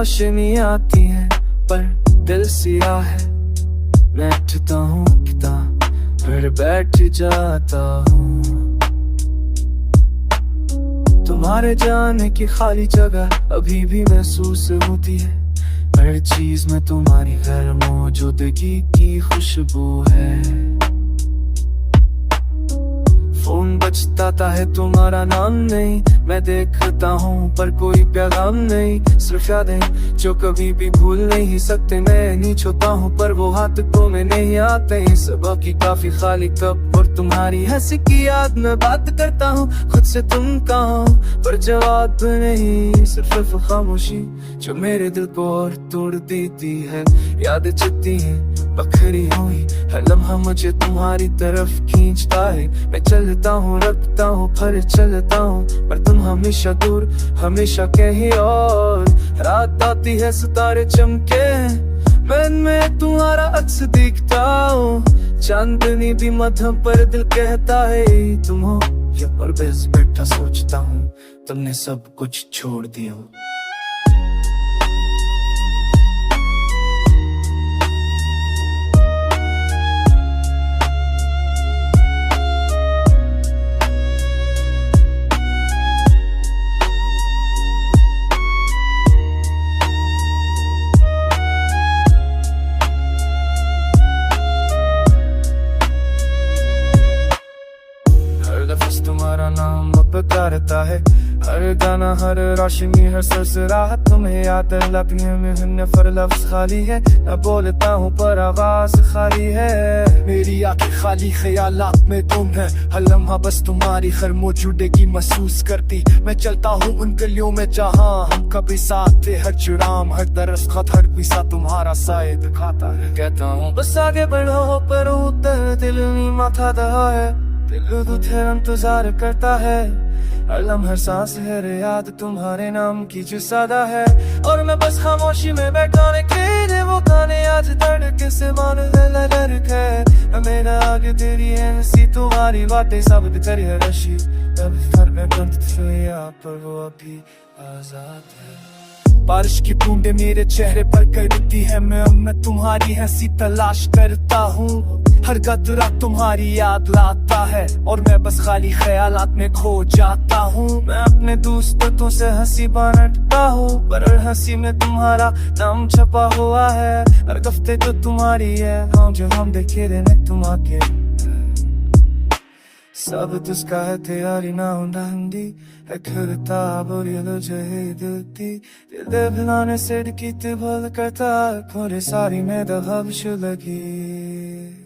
रोशनी आती है पर दिल सिया है। बैठता हूँ किताब पर बैठ जाता हूँ। तुम्हारे जाने की खाली जगह अभी भी महसूस होती है। हर चीज में तुम्हारी घर मौजूदगी की खुशबू है। फोन बजता है तुम्हारा नाम नहीं, मैं देखता हूँ पर कोई पैगाम नहीं। सिर्फ यादें जो कभी भी भूल नहीं सकते। मैं नीच होता हूँ पर वो हाथ को में नहीं आते। सुबह की काफी खाली कप और तुम्हारी हंसी की याद में बात करता हूँ खुद से। तुम कहाँ हो पर जवाब नहीं, सिर्फ खामोशी जो मेरे दिल को और तोड़ देती है। याद चलती है बखरी हुई, हर लम्हा मुझे तुम्हारी तरफ खींचता है। मैं चलता हूँ रखता हूँ फिर चलता हूँ पर तुम हमेशा दूर हमेशा कहीं और। रात आती है सितारे चमके, मैं में तुम्हारा अक्स दिखता हूँ। चांदनी भी मध्यम पर दिल कहता है तुम हो। या पर बस बैठा सोचता हूँ तुमने सब कुछ छोड़ दिया। तुम्हारा नाम पुकारता है, हर गाना हर रोशनी हर सरसराहट तुम्हें याद लगने में फर लफ्ज खाली है। न बोलता हूँ पर आवाज खाली है। मेरी आंखें खाली ख्यालात में तुम है, हर लम्हा बस तुम्हारी हर मौजूदगी महसूस करती। मैं चलता हूँ उन गलियों में जहाँ हम कभी साथ थे। हर जुराम हर दरख्त हर पिसा तुम्हारा साए दिखाता है। कहता हूँ बस आगे बढ़ो पर उधर दिल नहीं माथा दहा है। दिल तुझे इंतजार करता है, हर लम्हा सांस है रे याद तुम्हारे नाम की जो सादा है। और मैं बस खामोशी में बैठा के वो गाने आज धड़के से मान है। मेरा आगे तेरी हंसी तुम्हारी बातें सब करी है रशी। तब घर में बंद थे पर वो अभी आजाद है। बारिश की बूंदे मेरे चेहरे पर गिरती है, मैं तुम्हारी हंसी तलाश करता हूँ। हर गदरा तुम्हारी याद लाता है और मैं बस खाली ख्यालात में खो जाता हूँ। मैं अपने दोस्तों से हंसी बांटता हूँ पर हर हंसी में तुम्हारा नाम छपा हुआ है। हर हफ्ते तो तुम्हारी है हाँ जो हम देखे रहने तुम आके सब तुझका है तैयारी ना हुंदी है। करता बुरी जहे दिलती दिल भुलाने से की भल करता। खोरे सारी में दहबश लगी।